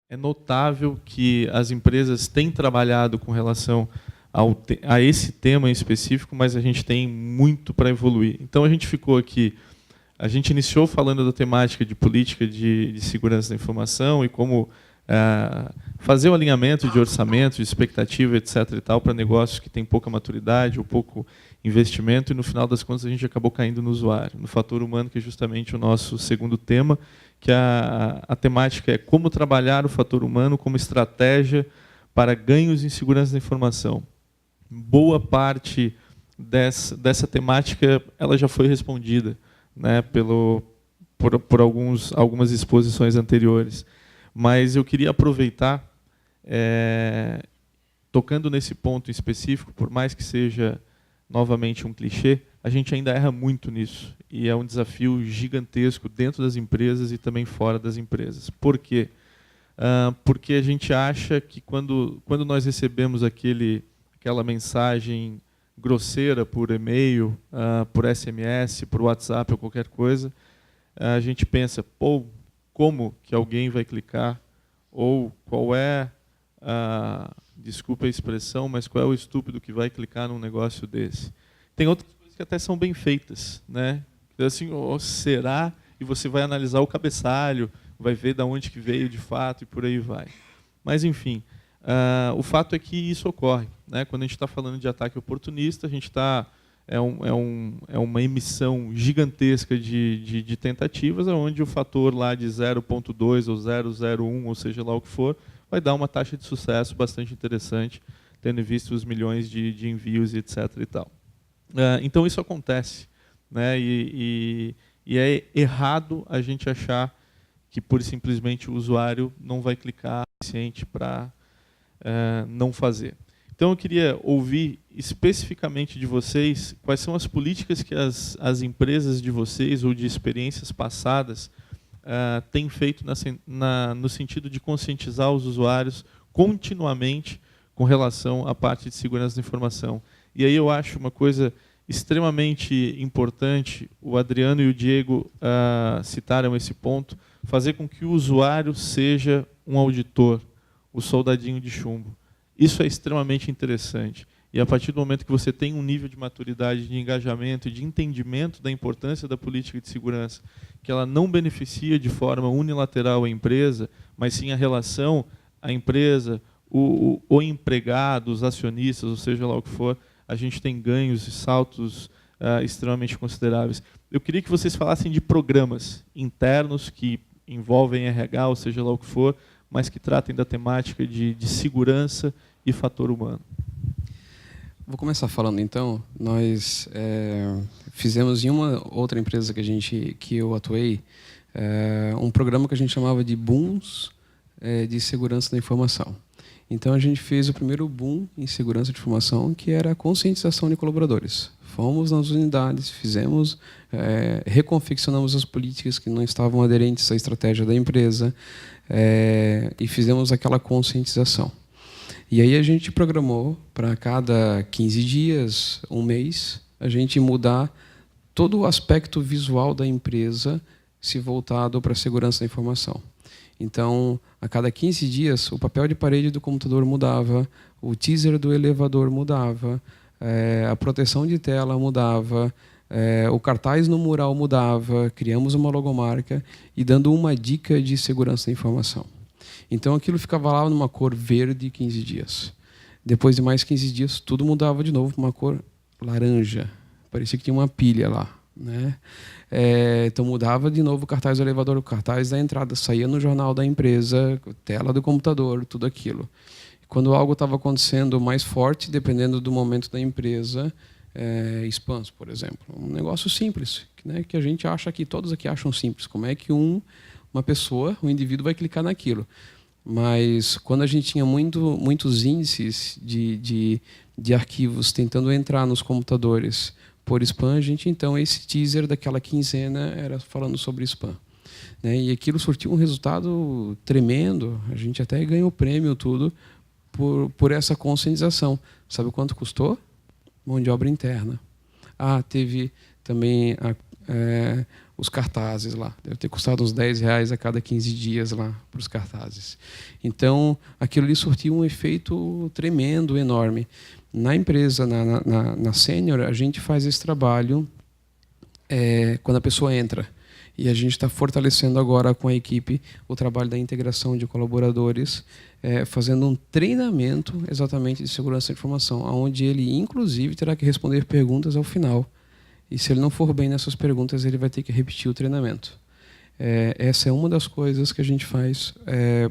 É notável que as empresas têm trabalhado com relação a esse tema em específico, mas a gente tem muito para evoluir. Então a gente ficou aqui, a gente iniciou falando da temática de política de segurança da informação e como fazer o alinhamento de orçamento, de expectativa, etc. e tal, para negócios que têm pouca maturidade ou pouco investimento, e no final das contas a gente acabou caindo no usuário, no fator humano, que é justamente o nosso segundo tema, que a temática é como trabalhar o fator humano como estratégia para ganhos em segurança da informação. Boa parte dessa temática ela já foi respondida, né, por algumas exposições anteriores. Mas eu queria aproveitar, tocando nesse ponto em específico, por mais que seja novamente um clichê, a gente ainda erra muito nisso. E é um desafio gigantesco dentro das empresas e também fora das empresas. Por quê? Porque a gente acha que quando nós recebemos aquela mensagem grosseira por e-mail, por SMS, por WhatsApp ou qualquer coisa, a gente pensa, pô, como que alguém vai clicar? Ou qual é desculpa a expressão, mas qual é o estúpido que vai clicar num negócio desse? Tem outras coisas que até são bem feitas, né? Assim, será? E você vai analisar o cabeçalho, vai ver de onde que veio de fato e por aí vai. Mas, enfim, o fato é que isso ocorre, né? Quando a gente está falando de ataque oportunista, a gente está... É uma emissão gigantesca de tentativas, onde o fator lá de 0,2 ou 0,01, ou seja lá o que for, vai dar uma taxa de sucesso bastante interessante, tendo visto os milhões de envios, etc. e tal. Então isso acontece, né? E é errado a gente achar que pura e simplesmente o usuário não vai clicar o suficiente para não fazer. Então eu queria ouvir especificamente de vocês quais são as políticas que as empresas de vocês ou de experiências passadas têm feito no sentido de conscientizar os usuários continuamente com relação à parte de segurança da informação. E aí eu acho uma coisa extremamente importante, o Adriano e o Diego citaram esse ponto, fazer com que o usuário seja um auditor, o soldadinho de chumbo. Isso é extremamente interessante. E a partir do momento que você tem um nível de maturidade, de engajamento e de entendimento da importância da política de segurança, que ela não beneficia de forma unilateral a empresa, mas sim a relação, a empresa, o empregado, os acionistas, ou seja lá o que for, a gente tem ganhos e saltos extremamente consideráveis. Eu queria que vocês falassem de programas internos que envolvem RH, ou seja lá o que for, mas que tratem da temática de segurança e fator humano. Vou começar falando, então. Nós fizemos em uma outra empresa que eu atuei, um programa que a gente chamava de Booms de Segurança da Informação. Então, a gente fez o primeiro boom em segurança de informação, que era a conscientização de colaboradores. Fomos nas unidades, fizemos, reconfeccionamos as políticas que não estavam aderentes à estratégia da empresa, e fizemos aquela conscientização. E aí a gente programou para cada 15 dias, um mês, a gente mudar todo o aspecto visual da empresa se voltado para a segurança da informação. Então, a cada 15 dias, o papel de parede do computador mudava, o teaser do elevador mudava, a proteção de tela mudava, o cartaz no mural mudava, criamos uma logomarca e dando uma dica de segurança da informação. Então aquilo ficava lá numa cor verde 15 dias. Depois de mais 15 dias, tudo mudava de novo para uma cor laranja. Parecia que tinha uma pilha lá, né? Então mudava de novo o cartaz do elevador, o cartaz da entrada, saía no jornal da empresa, tela do computador, tudo aquilo. Quando algo estava acontecendo mais forte, dependendo do momento da empresa, spams, por exemplo. Um negócio simples, né, que a gente acha que todos aqui acham simples. Como é que uma pessoa, um indivíduo vai clicar naquilo? Mas quando a gente tinha muitos índices de arquivos tentando entrar nos computadores por spam, então esse teaser daquela quinzena era falando sobre spam, né? E aquilo surtiu um resultado tremendo. A gente até ganhou prêmio tudo por essa conscientização. Sabe quanto custou? Mão de obra interna. Teve também os cartazes lá. Deve ter custado uns R$10 a cada 15 dias lá para os cartazes. Então, aquilo ali surtiu um efeito tremendo, enorme. Na empresa, na Sênior, a gente faz esse trabalho quando a pessoa entra. E a gente está fortalecendo agora com a equipe o trabalho da integração de colaboradores, fazendo um treinamento exatamente de segurança da informação, onde ele, inclusive, terá que responder perguntas ao final. E se ele não for bem nessas perguntas, ele vai ter que repetir o treinamento. Essa é uma das coisas que a gente faz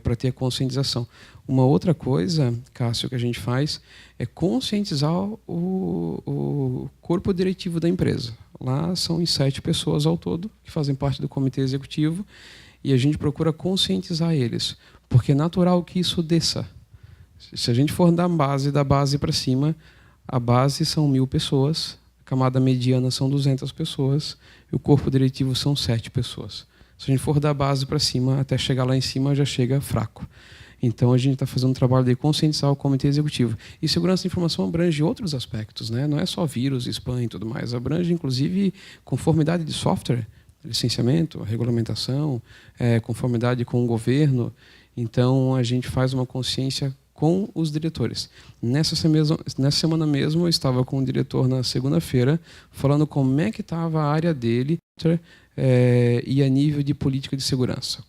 para ter a conscientização. Uma outra coisa, Cássio, que a gente faz é conscientizar o corpo diretivo da empresa. Lá são em 7 pessoas ao todo, que fazem parte do comitê executivo, e a gente procura conscientizar eles, porque é natural que isso desça. Se a gente for da base para cima, a base são 1.000 pessoas, a camada mediana são 200 pessoas, e o corpo diretivo são 7 pessoas. Se a gente for da base para cima, até chegar lá em cima, já chega fraco. Então, a gente está fazendo um trabalho de conscientizar o comitê executivo. E segurança da informação abrange outros aspectos, né? Não é só vírus, spam e tudo mais. Abrange, inclusive, conformidade de software, licenciamento, regulamentação, conformidade com o governo. Então, a gente faz uma consciência com os diretores. Nessa semana mesmo, eu estava com o diretor na segunda-feira, falando como é que estava a área dele e a nível de política de segurança.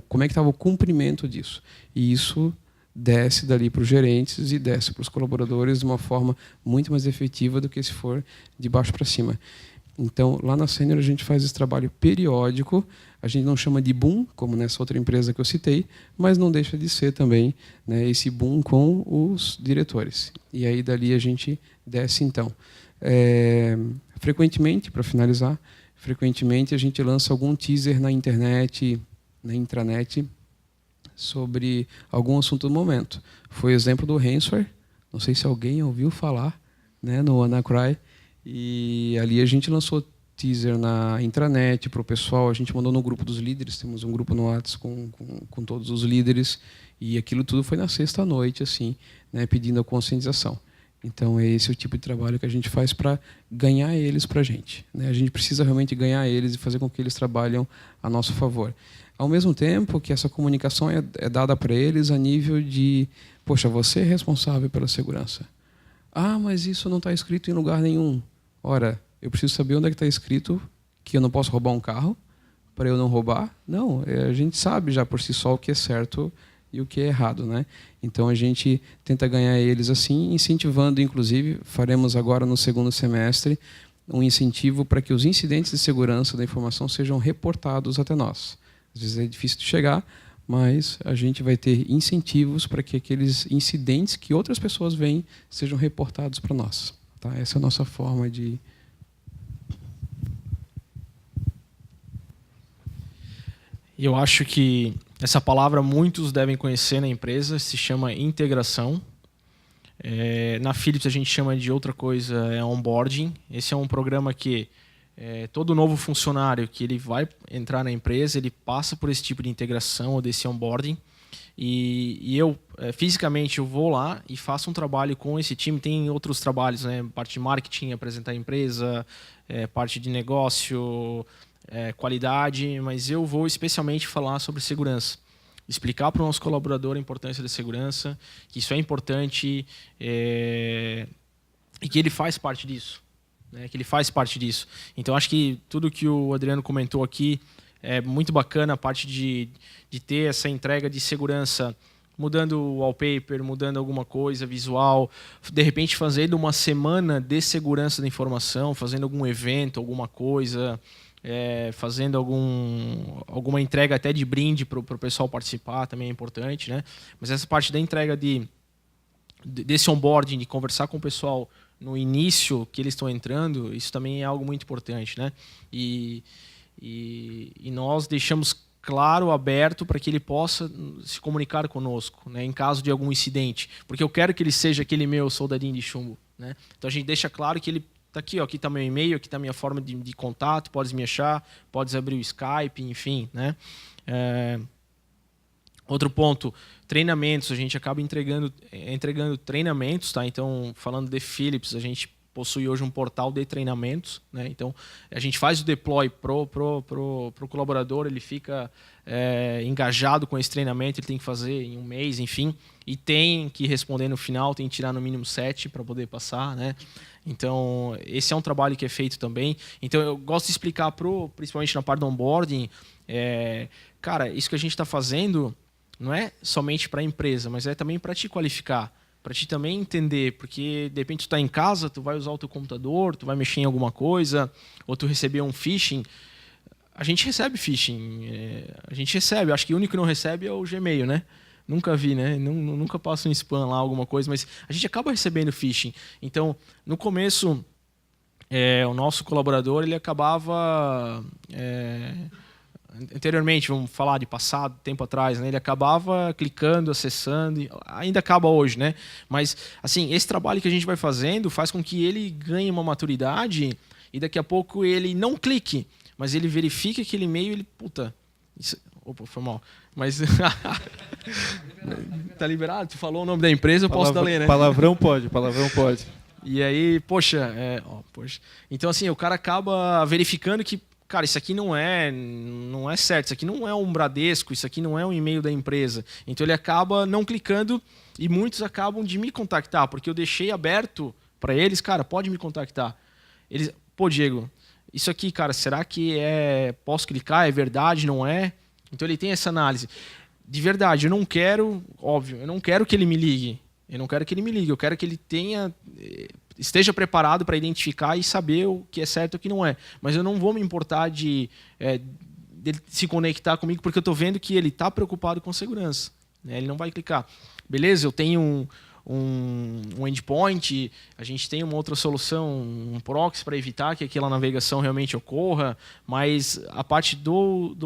Como é que estava o cumprimento disso. E isso desce dali para os gerentes e desce para os colaboradores de uma forma muito mais efetiva do que se for de baixo para cima. Então, lá na Sênior, a gente faz esse trabalho periódico. A gente não chama de boom, como nessa outra empresa que eu citei, mas não deixa de ser também, né, esse boom com os diretores. E aí, dali, a gente desce, então. Frequentemente, para finalizar, a gente lança algum teaser na internet, na intranet, sobre algum assunto do momento. Foi o exemplo do ransomware. Não sei se alguém ouviu falar, né, no WannaCry. E ali a gente lançou teaser na intranet para o pessoal. A gente mandou no grupo dos líderes. Temos um grupo no WhatsApp com todos os líderes. E aquilo tudo foi na sexta-noite, assim, né, pedindo a conscientização. Então, esse é o tipo de trabalho que a gente faz para ganhar eles para a gente, né? A gente precisa realmente ganhar eles e fazer com que eles trabalhem a nosso favor. Ao mesmo tempo que essa comunicação é dada para eles a nível de, poxa, você é responsável pela segurança. Ah, mas isso não está escrito em lugar nenhum. Ora, eu preciso saber onde é que está escrito que eu não posso roubar um carro para eu não roubar? Não, a gente sabe já por si só o que é certo e o que é errado, né? Então a gente tenta ganhar eles assim, incentivando, inclusive, faremos agora no segundo semestre um incentivo para que os incidentes de segurança da informação sejam reportados até nós. Às vezes é difícil de chegar, mas a gente vai ter incentivos para que aqueles incidentes que outras pessoas veem sejam reportados para nós. Tá? Essa é a nossa forma de... Eu acho que essa palavra muitos devem conhecer na empresa, se chama integração. Na Philips a gente chama de outra coisa, onboarding. Esse é um programa que todo novo funcionário que ele vai entrar na empresa, ele passa por esse tipo de integração ou desse onboarding. E eu, fisicamente, eu vou lá e faço um trabalho com esse time. Tem outros trabalhos, né? Parte de marketing, apresentar a empresa, parte de negócio, qualidade, mas eu vou especialmente falar sobre segurança. Explicar para o nosso colaborador a importância da segurança, que isso é importante e que ele faz parte disso. Né? Que ele faz parte disso. Então, acho que tudo que o Adriano comentou aqui é muito bacana, a parte de ter essa entrega de segurança, mudando o wallpaper, mudando alguma coisa visual, de repente fazendo uma semana de segurança da informação, fazendo algum evento, alguma coisa... fazendo alguma entrega até de brinde para o pessoal participar, também é importante, né? Mas essa parte da entrega desse onboarding, de conversar com o pessoal no início que eles estão entrando, isso também é algo muito importante, né? E nós deixamos claro, aberto, para que ele possa se comunicar conosco, né? Em caso de algum incidente. Porque eu quero que ele seja aquele meu soldadinho de chumbo, né? Então a gente deixa claro que ele tá aqui, ó, aqui está meu e-mail, aqui está minha forma de contato, podes me achar, podes abrir o Skype, enfim, né? Outro ponto, treinamentos, a gente acaba entregando treinamentos, tá? Então, falando de Philips, a gente possui hoje um portal de treinamentos, né? Então, a gente faz o deploy pro colaborador, ele fica engajado com esse treinamento, ele tem que fazer em um mês, enfim, e tem que responder no final, tem que tirar no mínimo 7 para poder passar, né? Então, esse é um trabalho que é feito também. Então, eu gosto de explicar, principalmente na parte do onboarding, cara, isso que a gente está fazendo não é somente para a empresa, mas é também para te qualificar, para te também entender, porque de repente tu está em casa, tu vai usar o teu computador, tu vai mexer em alguma coisa, ou tu receber um phishing. A gente recebe phishing, a gente recebe, acho que o único que não recebe é o Gmail, né? Nunca vi, né? Nunca passa um spam lá, alguma coisa, mas a gente acaba recebendo phishing. Então, no começo, o nosso colaborador, ele acabava... anteriormente, vamos falar de passado, tempo atrás, né? Ele acabava clicando, acessando, ainda acaba hoje, né? Mas, assim, esse trabalho que a gente vai fazendo faz com que ele ganhe uma maturidade e daqui a pouco ele não clique, mas ele verifique aquele e-mail e ele, puta, opa, foi mal. Mas tá liberado? Tu falou o nome da empresa, eu posso dar ler, né? Palavrão pode. E aí, poxa. Então, assim, o cara acaba verificando que, cara, isso aqui não é certo, isso aqui não é um Bradesco, isso aqui não é um e-mail da empresa. Então ele acaba não clicando e muitos acabam de me contactar, porque eu deixei aberto para eles, cara, pode me contactar. Eles, pô, Diego, isso aqui, cara, será que posso clicar? É verdade, não é? Então ele tem essa análise. De verdade, eu não quero que ele me ligue. Eu quero que ele esteja preparado para identificar e saber o que é certo e o que não é. Mas eu não vou me importar de se conectar comigo, porque eu estou vendo que ele está preocupado com segurança, né? Ele não vai clicar. Beleza, eu tenho um endpoint, a gente tem uma outra solução, um proxy para evitar que aquela navegação realmente ocorra, mas a parte do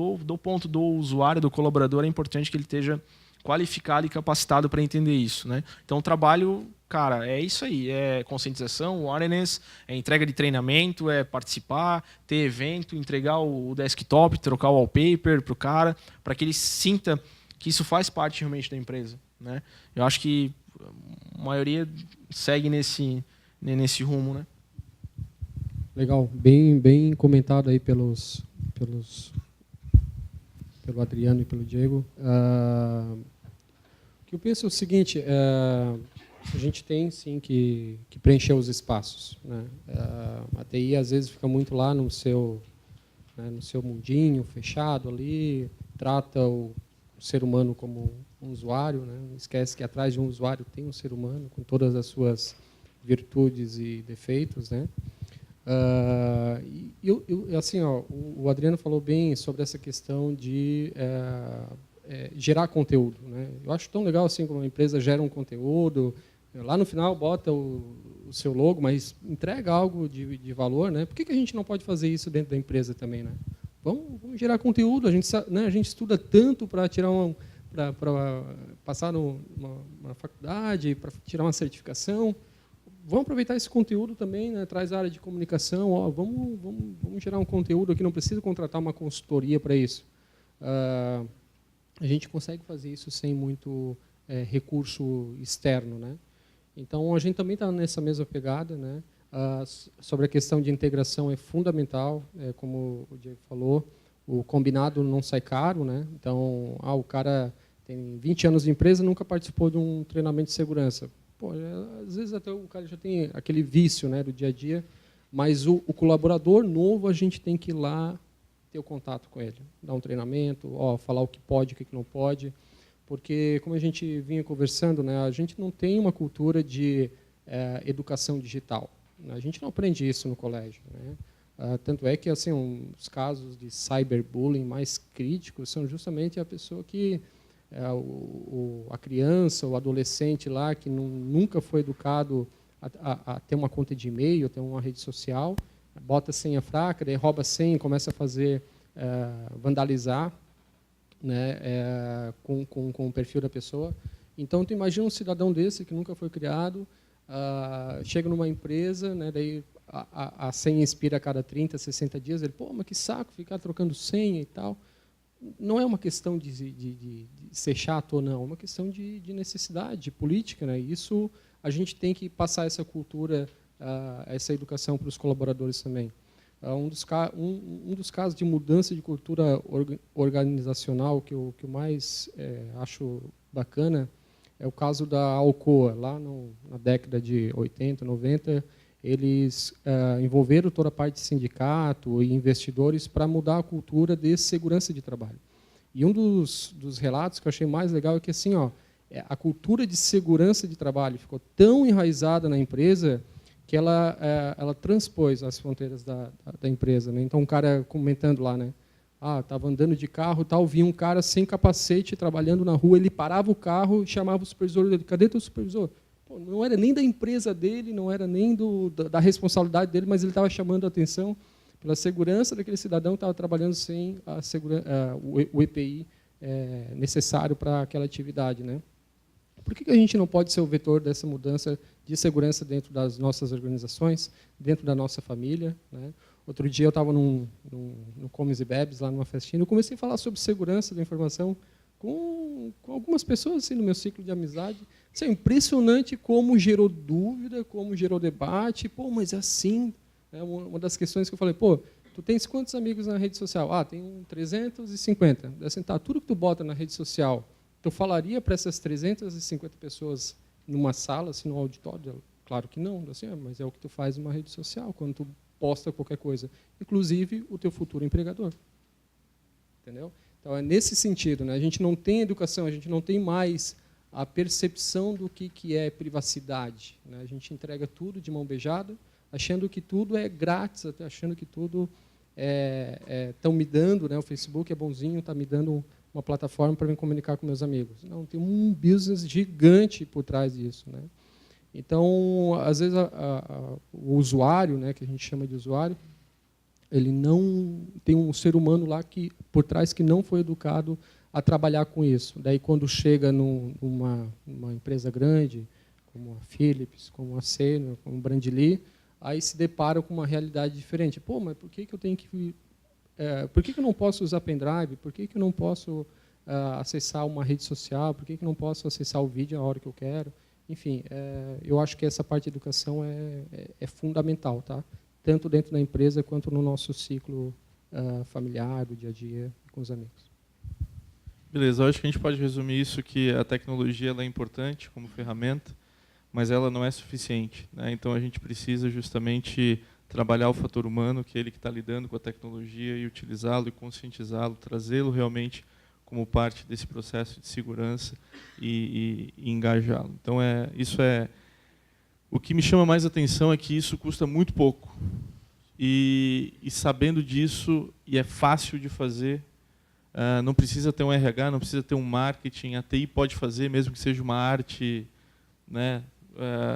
ponto do usuário, do colaborador, é importante que ele esteja qualificado e capacitado para entender isso, né? Então o trabalho, cara, é isso aí, é conscientização, awareness, é entrega de treinamento, é participar, ter evento, entregar o desktop, trocar o wallpaper para o cara, para que ele sinta que isso faz parte realmente da empresa, né? Eu acho que a maioria segue nesse rumo, né? Legal, bem comentado aí pelo Adriano e pelo Diego. O que eu penso é o seguinte: a gente tem sim que preencher os espaços, né? A TI às vezes fica muito lá no seu mundinho fechado ali, trata o ser humano como um usuário, né? Esquece que atrás de um usuário tem um ser humano com todas as suas virtudes e defeitos, né? Assim, o Adriano falou bem sobre essa questão de gerar conteúdo, né? Eu acho tão legal assim como uma empresa gera um conteúdo, lá no final bota o seu logo, mas entrega algo de valor, né? Por que a gente não pode fazer isso dentro da empresa também, né? Vamos gerar conteúdo. A gente estuda tanto para tirar para passar numa faculdade, para tirar uma certificação. Vamos aproveitar esse conteúdo também, né? Traz a área de comunicação. Vamos gerar um conteúdo aqui, não precisa contratar uma consultoria para isso. A gente consegue fazer isso sem muito recurso externo, né? Então, a gente também está nessa mesma pegada, né? Sobre a questão de integração é fundamental, como o Diego falou, o combinado não sai caro, né? Então, o cara tem 20 anos de empresa, nunca participou de um treinamento de segurança. Pô, às vezes até o cara já tem aquele vício, né, do dia a dia, mas o colaborador novo a gente tem que ir lá ter o contato com ele, dar um treinamento, falar o que pode, o que não pode, porque como a gente vinha conversando, né, a gente não tem uma cultura de educação digital. A gente não aprende isso no colégio, né? Tanto é que assim, os casos de cyberbullying mais críticos são justamente a pessoa que a criança, o adolescente lá que nunca foi educado a ter uma conta de e-mail, a ter uma rede social, bota a senha fraca, daí rouba a senha e começa a fazer vandalizar, né, com o perfil da pessoa. Então, tu imagina um cidadão desse que nunca foi criado, chega numa empresa, né, daí a senha expira a cada 30, 60 dias, ele, mas que saco ficar trocando senha e tal. Não é uma questão de ser chato ou não, é uma questão de necessidade, de política, né? Isso a gente tem que passar essa cultura essa educação para os colaboradores também. Um dos casos de mudança de cultura organizacional que eu mais acho bacana é o caso da Alcoa. Lá na década de 80, 90, eles envolveram toda a parte de sindicato e investidores para mudar a cultura de segurança de trabalho. E um dos relatos que eu achei mais legal é que assim, a cultura de segurança de trabalho ficou tão enraizada na empresa que ela transpôs as fronteiras da empresa, né? Então, um cara comentando lá, né? Estava andando de carro, vinha um cara sem capacete trabalhando na rua, ele parava o carro e chamava o supervisor dele. Cadê teu supervisor? Pô, não era nem da empresa dele, não era nem da responsabilidade dele, mas ele estava chamando a atenção pela segurança daquele cidadão que estava trabalhando sem o EPI necessário para aquela atividade, né? Por que a gente não pode ser o vetor dessa mudança de segurança dentro das nossas organizações, dentro da nossa família, né? Outro dia eu estava no Comes e Bebes, lá numa festinha, eu comecei a falar sobre segurança da informação com algumas pessoas assim, no meu ciclo de amizade. Isso é impressionante como gerou dúvida, como gerou debate. Pô, mas é assim. É uma das questões que eu falei, pô, tu tens quantos amigos na rede social? Tenho 350. Assim, tudo que tu bota na rede social, tu falaria para essas 350 pessoas numa sala, assim, no auditório? Claro que não, assim, mas é o que tu faz numa rede social, quando tu posta qualquer coisa, inclusive o teu futuro empregador. Entendeu? Então, é nesse sentido, né? A gente não tem educação, a gente não tem mais a percepção do que é privacidade, né? A gente entrega tudo de mão beijada, achando que tudo é grátis, achando que tudo estão me dando, né? O Facebook é bonzinho, está me dando uma plataforma para me comunicar com meus amigos. Não, tem um business gigante por trás disso, né? Então, às vezes, o usuário, né, que a gente chama de usuário, ele não tem um ser humano lá por trás que não foi educado a trabalhar com isso. Daí, quando chega numa empresa grande, como a Philips, como a Senior, como a Brandly, aí se depara com uma realidade diferente. Pô, mas por que eu tenho que... por que eu não posso usar pendrive? Por que eu não posso acessar uma rede social? Por que eu não posso acessar o vídeo a hora que eu quero? Enfim, eu acho que essa parte de educação é fundamental, tá? Tanto dentro da empresa quanto no nosso ciclo familiar, do dia a dia, com os amigos. Beleza, eu acho que a gente pode resumir isso, que a tecnologia ela é importante como ferramenta, mas ela não é suficiente, né? Então, a gente precisa justamente trabalhar o fator humano, que é ele que está lidando com a tecnologia, e utilizá-lo e conscientizá-lo, trazê-lo realmente como parte desse processo de segurança e engajá-lo. Então, o que me chama mais atenção é que isso custa muito pouco. E sabendo disso, e é fácil de fazer, não precisa ter um RH, não precisa ter um marketing, a TI pode fazer, mesmo que seja uma arte, né,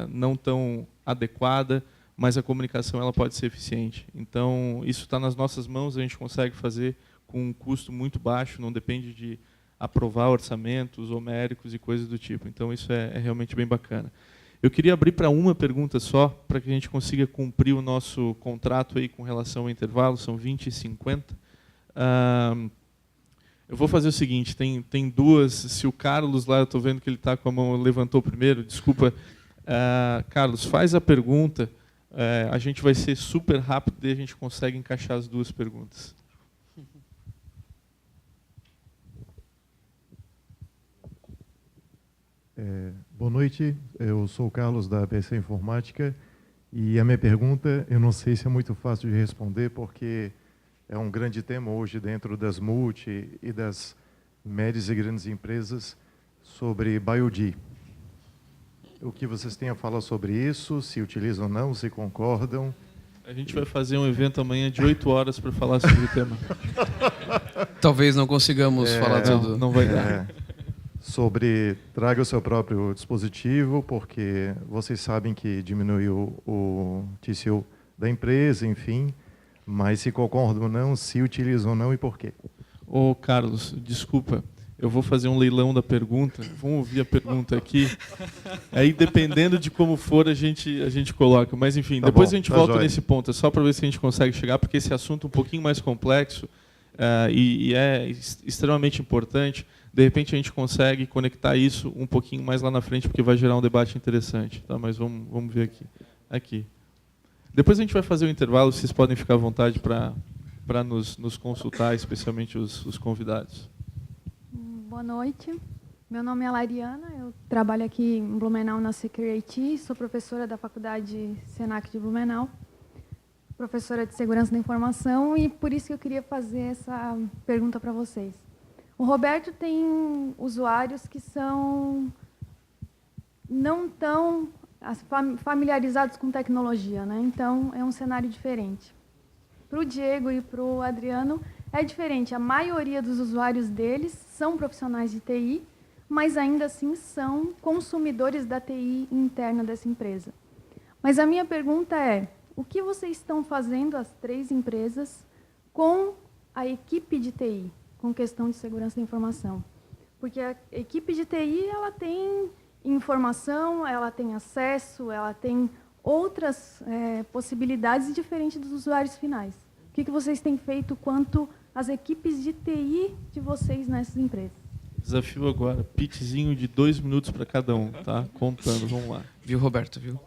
não tão adequada, mas a comunicação ela pode ser eficiente. Então, isso está nas nossas mãos, a gente consegue fazer com um custo muito baixo, não depende de aprovar orçamentos homéricos e coisas do tipo. Então, isso é realmente bem bacana. Eu queria abrir para uma pergunta só, para que a gente consiga cumprir o nosso contrato aí com relação ao intervalo, são 20 e 50. Eu vou fazer o seguinte, tem duas, se o Carlos lá, eu estou vendo que ele está com a mão, levantou primeiro, desculpa. Carlos, faz a pergunta, a gente vai ser super rápido e a gente consegue encaixar as duas perguntas. Boa noite, eu sou o Carlos da ABC Informática e a minha pergunta, eu não sei se é muito fácil de responder, porque é um grande tema hoje dentro das multi e das médias e grandes empresas sobre BioD. O que vocês têm a falar sobre isso, se utilizam ou não, se concordam? A gente vai fazer um evento amanhã de 8 horas para falar sobre o tema. Talvez não consigamos falar tudo. Não vai dar. Sobre traga o seu próprio dispositivo, porque vocês sabem que diminuiu o TCO da empresa, enfim, mas se concordam ou não, se utilizam ou não e por quê? Ô, Carlos, desculpa, eu vou fazer um leilão da pergunta, vamos ouvir a pergunta aqui, aí dependendo de como for a gente coloca, mas enfim, tá depois bom, a gente volta nesse ponto, é só para ver se a gente consegue chegar, porque esse assunto é um pouquinho mais complexo e é extremamente importante. De repente a gente consegue conectar isso um pouquinho mais lá na frente, porque vai gerar um debate interessante. Tá? Mas vamos ver aqui. Aqui. Depois a gente vai fazer o intervalo, vocês podem ficar à vontade para nos consultar, especialmente os convidados. Boa noite. Meu nome é Lariana, eu trabalho aqui em Blumenau na Security, sou professora da Faculdade Senac de Blumenau, professora de Segurança da Informação, e por isso que eu queria fazer essa pergunta para vocês. O Roberto tem usuários que são não tão familiarizados com tecnologia, né? Então, é um cenário diferente. Para o Diego e para o Adriano, é diferente. A maioria dos usuários deles são profissionais de TI, mas ainda assim são consumidores da TI interna dessa empresa. Mas a minha pergunta é, o que vocês estão fazendo, as 3 empresas, com a equipe de TI, com questão de segurança da informação? Porque a equipe de TI ela tem informação, ela tem acesso, ela tem outras possibilidades diferentes dos usuários finais. O que vocês têm feito quanto às equipes de TI de vocês nessas empresas? Desafio agora, pitchzinho de 2 minutos para cada um, tá? Contando, vamos lá. Viu, Roberto, viu?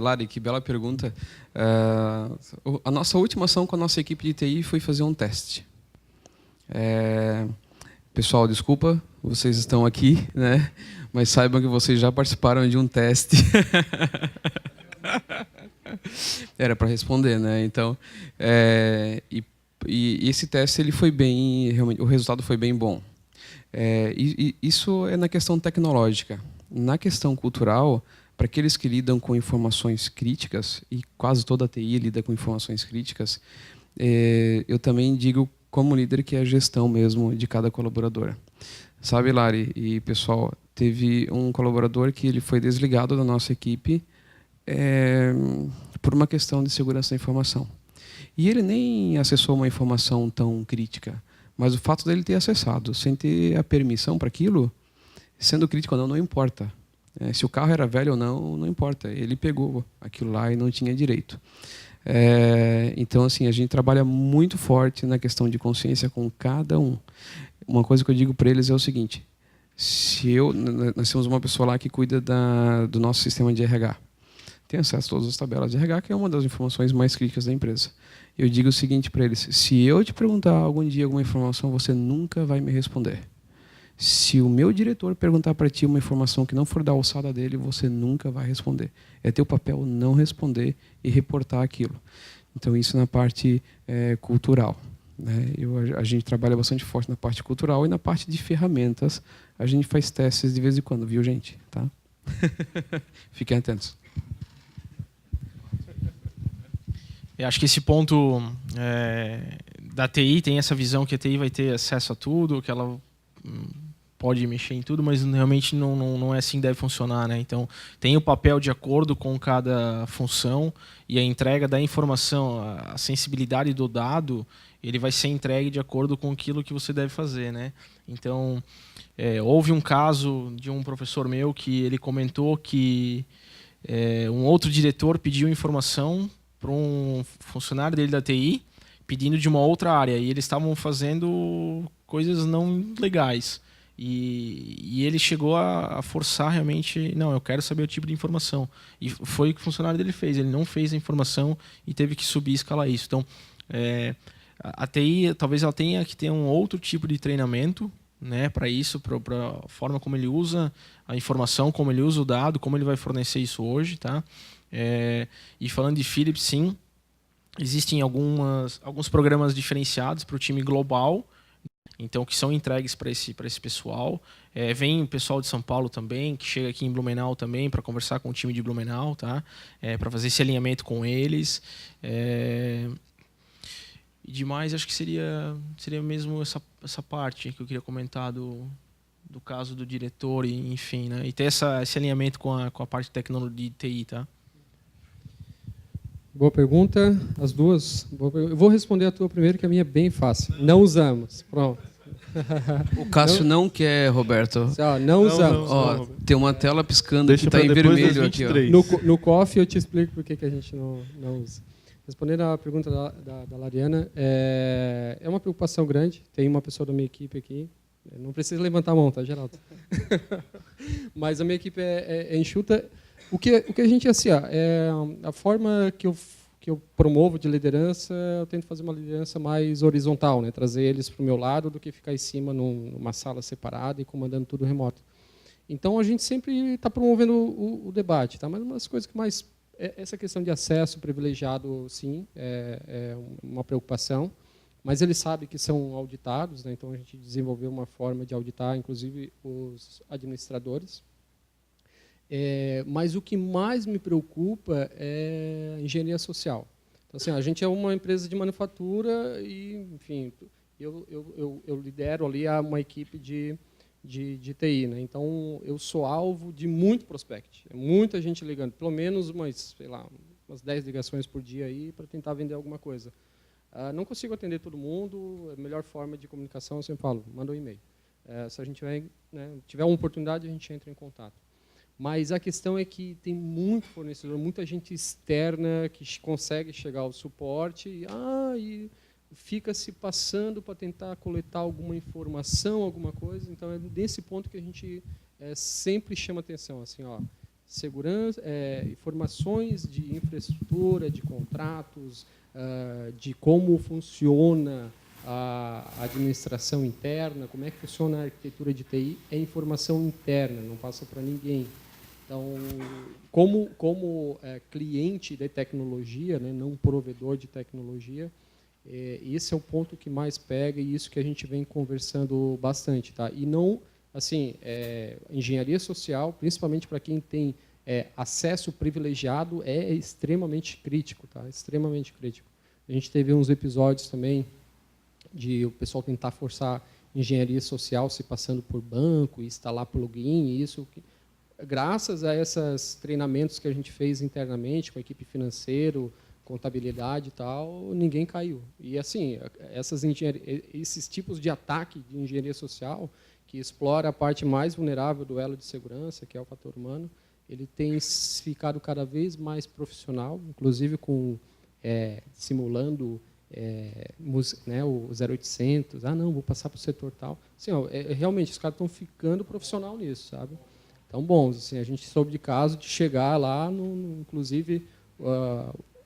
Lari, que bela pergunta. A nossa última ação com a nossa equipe de TI foi fazer um teste. Pessoal, desculpa, vocês estão aqui, né? Mas saibam que vocês já participaram de um teste. Era para responder, né? Então, e esse teste ele foi bem, realmente, o resultado foi bem bom. E isso é na questão tecnológica. Na questão cultural, para aqueles que lidam com informações críticas, e quase toda a TI lida com informações críticas, eu também digo como líder que é a gestão mesmo de cada colaborador. Sabe, Lari e pessoal, teve um colaborador que ele foi desligado da nossa equipe por uma questão de segurança da informação. E ele nem acessou uma informação tão crítica, mas o fato dele ter acessado sem ter a permissão para aquilo, sendo crítico ou não, não importa. Se o carro era velho ou não, não importa. Ele pegou aquilo lá e não tinha direito. Então, assim, a gente trabalha muito forte na questão de consciência com cada um. Uma coisa que eu digo para eles é o seguinte: nós temos uma pessoa lá que cuida do nosso sistema de RH. Tem acesso a todas as tabelas de RH, que é uma das informações mais críticas da empresa. Eu digo o seguinte para eles: se eu te perguntar algum dia alguma informação, você nunca vai me responder. Se o meu diretor perguntar para ti uma informação que não for da alçada dele, você nunca vai responder. É teu papel não responder e reportar aquilo. Então, isso na parte cultural, né? A gente trabalha bastante forte na parte cultural e na parte de ferramentas. A gente faz testes de vez em quando, viu, gente? Tá? Fiquem atentos. Eu acho que esse ponto da TI tem essa visão que a TI vai ter acesso a tudo, que ela pode mexer em tudo, mas realmente não é assim que deve funcionar, né? Então, tem o papel de acordo com cada função e a entrega da informação, a sensibilidade do dado, ele vai ser entregue de acordo com aquilo que você deve fazer, né? Então, houve um caso de um professor meu que ele comentou que um outro diretor pediu informação para um funcionário dele da TI, pedindo de uma outra área, e eles estavam fazendo coisas não legais. E ele chegou a forçar realmente, não, eu quero saber o tipo de informação. E foi o que o funcionário dele fez, ele não fez a informação e teve que subir e escalar isso. Então, a TI, talvez ela tenha que ter um outro tipo de treinamento, né, para isso, para a forma como ele usa a informação, como ele usa o dado, como ele vai fornecer isso hoje. Tá? E falando de Philips, sim, existem alguns programas diferenciados para o time global, então que são entregues para esse pessoal. Vem o pessoal de São Paulo também, que chega aqui em Blumenau também para conversar com o time de Blumenau, tá? Para fazer esse alinhamento com eles. E demais, acho que seria mesmo essa parte que eu queria comentar do caso do diretor, e, enfim, né? E ter esse alinhamento com a parte de tecnologia de TI, tá? Boa pergunta, as duas. Eu vou responder a tua primeiro, que a minha é bem fácil. Não usamos. Pronto. O Cássio não quer, Roberto. Não usamos. Ó, tem uma tela piscando Deixa que está em vermelho aqui. Ó. No coffee eu te explico por que a gente não usa. Respondendo à pergunta da Lariana, é uma preocupação grande. Tem uma pessoa da minha equipe aqui. Não precisa levantar a mão, tá, Geraldo? Mas a minha equipe é enxuta. O que a gente, assim, a forma que eu promovo de liderança, eu tento fazer uma liderança mais horizontal, né? Trazer eles para o meu lado do que ficar em cima numa sala separada e comandando tudo remoto. Então, a gente sempre está promovendo o debate, tá? Mas uma das coisas que mais... Essa questão de acesso privilegiado, sim, é uma preocupação, mas eles sabem que são auditados, né? Então, a gente desenvolveu uma forma de auditar, inclusive, os administradores. Mas o que mais me preocupa é a engenharia social. Então, assim, a gente é uma empresa de manufatura e, enfim, eu lidero ali uma equipe de TI, né? Então, eu sou alvo de muito prospect, muita gente ligando, pelo menos umas 10 ligações por dia aí para tentar vender alguma coisa. Não consigo atender todo mundo, a melhor forma de comunicação, eu sempre falo, manda um e-mail. Se a gente tiver uma oportunidade, a gente entra em contato. Mas a questão é que tem muito fornecedor, muita gente externa que consegue chegar ao suporte e fica se passando para tentar coletar alguma informação, alguma coisa. Então, é desse ponto que a gente sempre chama atenção. Assim, segurança, informações de infraestrutura, de contratos, de como funciona a administração interna, como é que funciona a arquitetura de TI, é informação interna, não passa para ninguém. Então, como cliente de tecnologia, né, não provedor de tecnologia, esse é o ponto que mais pega e isso que a gente vem conversando bastante. Tá? E não, assim, engenharia social, principalmente para quem tem acesso privilegiado, é extremamente crítico. Tá? Extremamente crítico. A gente teve uns episódios também de o pessoal tentar forçar engenharia social se passando por banco, instalar plugin, e isso... Graças a esses treinamentos que a gente fez internamente, com a equipe financeira, contabilidade e tal, ninguém caiu. E, assim, esses tipos de ataque de engenharia social, que explora a parte mais vulnerável do elo de segurança, que é o fator humano, ele tem ficado cada vez mais profissional, inclusive simulando o 0800, não, vou passar para o setor tal. Assim, realmente, os caras estão ficando profissional nisso, sabe? Tão bons. Assim, a gente soube de caso de chegar lá, inclusive,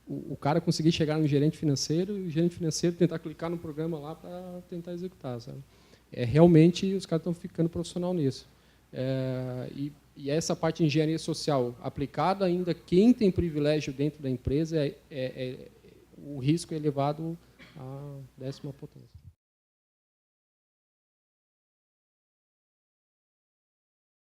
o cara conseguir chegar no gerente financeiro e o gerente financeiro tentar clicar no programa lá para tentar executar. Sabe? Realmente, os caras estão ficando profissional nisso. E essa parte de engenharia social aplicada ainda, quem tem privilégio dentro da empresa, o risco é elevado à 10ª potência.